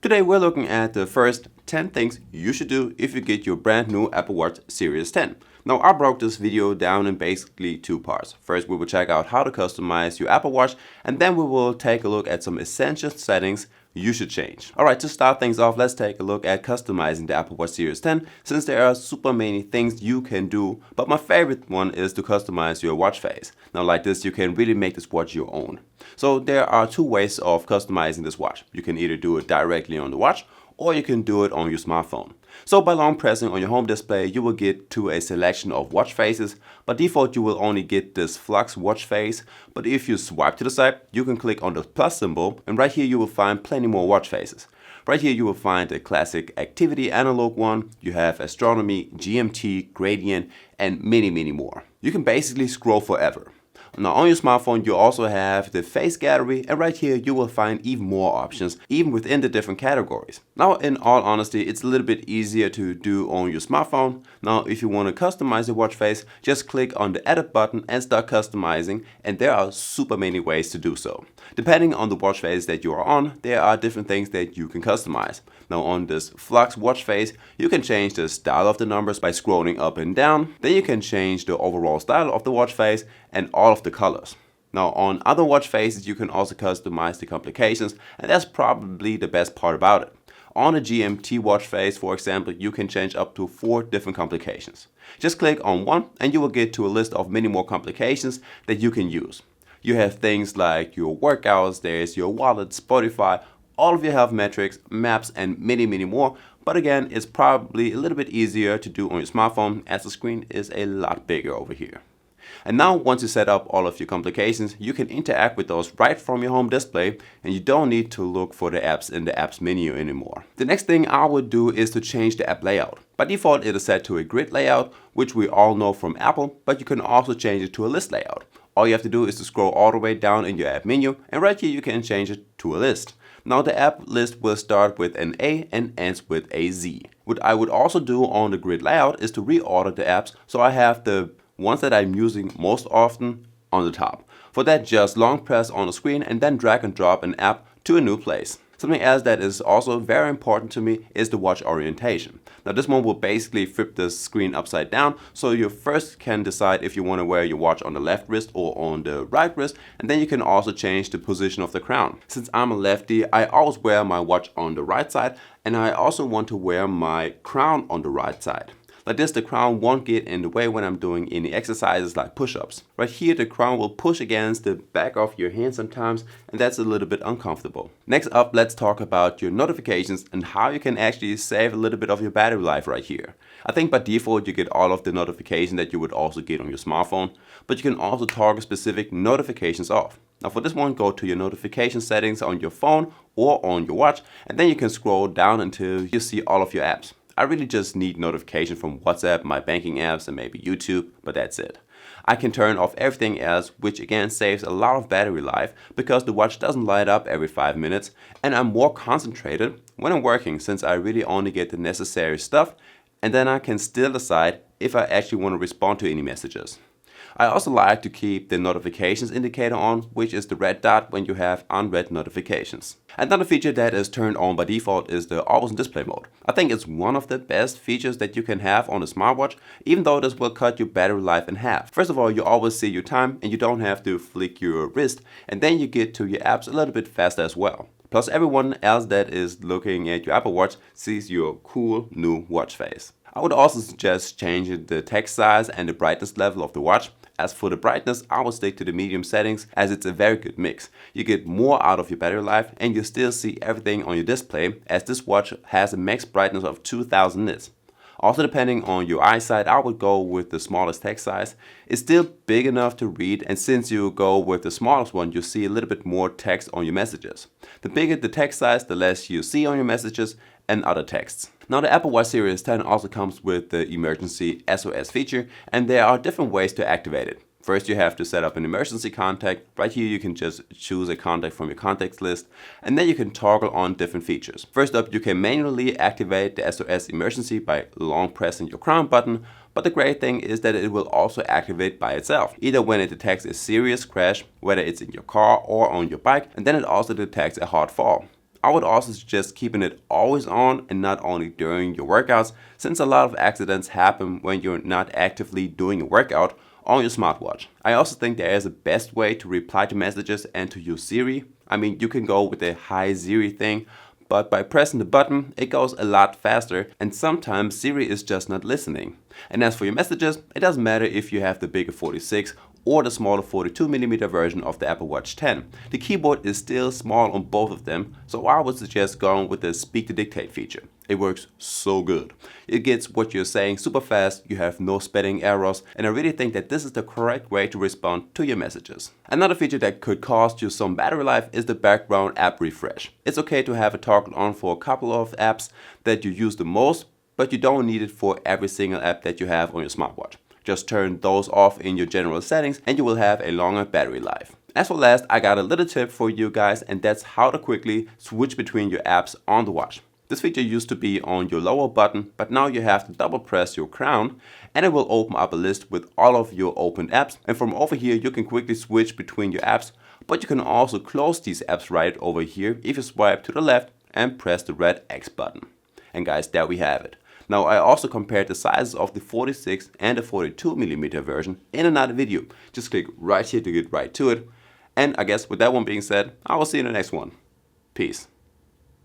Today we're looking at the first 10 things you should do if you get your brand new Apple Watch Series 10. Now I broke this video down in basically two parts. First we will check out how to customize your Apple Watch, and then we will take a look at some essential settings you should change. Alright, to start things off, let's take a look at customizing the Apple Watch Series 10, since there are super many things you can do, but my favorite one is to customize your watch face. Now like this, you can really make this watch your own. So there are two ways of customizing this watch. You can either do it directly on the watch, or you can do it on your smartphone. So by long pressing on your home display, you will get to a selection of watch faces. By default, you will only get this flux watch face, but if you swipe to the side, you can click on the plus symbol, and right here you will find plenty more watch faces. Right here you will find a classic activity analog one, you have astronomy, GMT, gradient, and many more. You can basically scroll forever. Now on your smartphone you also have the face gallery, and right here you will find even more options even within the different categories. Now in all honesty, it's a little bit easier to do on your smartphone. Now if you want to customize your watch face, just click on the edit button and start customizing, and there are super many ways to do so. Depending on the watch face that you are on, there are different things that you can customize. Now on this flux watch face, you can change the style of the numbers by scrolling up and down. Then you can change the overall style of the watch face and all of the colors. Now on other watch faces you can also customize the complications, and that's probably the best part about it. On a GMT watch face, for example, you can change up to 4 different complications. Just click on one and you will get to a list of many more complications that you can use. You have things like your workouts, there's your wallet, Spotify, all of your health metrics, maps, and many more. But again, it's probably a little bit easier to do on your smartphone as the screen is a lot bigger over here. And now once you set up all of your complications, you can interact with those right from your home display, and you don't need to look for the apps in the apps menu anymore. The next thing I would do is to change the app layout. By default it is set to a grid layout, which we all know from Apple, but you can also change it to a list layout. All you have to do is to scroll all the way down in your app menu, and right here you can change it to a list. Now the app list will start with an A and ends with a Z. What I would also do on the grid layout is to reorder the apps, so I have the ones that I'm using most often on the top. For that, just long press on the screen and then drag and drop an app to a new place. Something else that is also very important to me is the watch orientation. Now this one will basically flip the screen upside down, so you first can decide if you want to wear your watch on the left wrist or on the right wrist, and then you can also change the position of the crown. Since I'm a lefty, I always wear my watch on the right side, and I also want to wear my crown on the right side. Like this, the crown won't get in the way when I'm doing any exercises like push-ups. Right here, the crown will push against the back of your hand sometimes, and that's a little bit uncomfortable. Next up, let's talk about your notifications and how you can actually save a little bit of your battery life right here. I think by default you get all of the notifications that you would also get on your smartphone, but you can also toggle specific notifications off. Now for this one, go to your notification settings on your phone or on your watch, and then you can scroll down until you see all of your apps. I really just need notification from WhatsApp, my banking apps, and maybe YouTube, but that's it. I can turn off everything else, which again saves a lot of battery life because the watch doesn't light up every 5 minutes, and I'm more concentrated when I'm working since I really only get the necessary stuff, and then I can still decide if I actually want to respond to any messages. I also like to keep the notifications indicator on, which is the red dot when you have unread notifications. Another feature that is turned on by default is the always on display mode. I think it's one of the best features that you can have on a smartwatch, even though this will cut your battery life in half. First of all, you always see your time and you don't have to flick your wrist, and then you get to your apps a little bit faster as well. Plus everyone else that is looking at your Apple Watch sees your cool new watch face. I would also suggest changing the text size and the brightness level of the watch. As for the brightness, I will stick to the medium settings as it's a very good mix. You get more out of your battery life and you still see everything on your display, as this watch has a max brightness of 2000 nits. Also depending on your eyesight, I would go with the smallest text size. It's still big enough to read, and since you go with the smallest one, you see a little bit more text on your messages. The bigger the text size, the less you see on your messages and other texts. Now the Apple Watch Series 10 also comes with the emergency SOS feature, and there are different ways to activate it. First, you have to set up an emergency contact. Right here you can just choose a contact from your contacts list, and then you can toggle on different features. First up, you can manually activate the SOS emergency by long pressing your crown button, but the great thing is that it will also activate by itself, either when it detects a serious crash, whether it's in your car or on your bike, and then it also detects a hard fall. I would also suggest keeping it always on and not only during your workouts, since a lot of accidents happen when you're not actively doing a workout on your smartwatch. I also think there is a best way to reply to messages and to use Siri. I mean, you can go with the Hi Siri thing, but by pressing the button, it goes a lot faster, and sometimes Siri is just not listening. And as for your messages, it doesn't matter if you have the bigger 46 or the smaller 42mm version of the Apple Watch 10. The keyboard is still small on both of them, so I would suggest going with the Speak to Dictate feature. It works so good. It gets what you're saying super fast, you have no spelling errors, and I really think that this is the correct way to respond to your messages. Another feature that could cost you some battery life is the background app refresh. It's okay to have it toggled on for a couple of apps that you use the most, but you don't need it for every single app that you have on your smartwatch. Just turn those off in your general settings and you will have a longer battery life. As for last, I got a little tip for you guys, and that's how to quickly switch between your apps on the watch. This feature used to be on your lower button, but now you have to double press your crown and it will open up a list with all of your open apps. And from over here you can quickly switch between your apps, but you can also close these apps right over here if you swipe to the left and press the red X button. And guys, there we have it. Now I also compared the sizes of the 46 and the 42mm version in another video. Just click right here to get right to it. And I guess with that one being said, I will see you in the next one. Peace.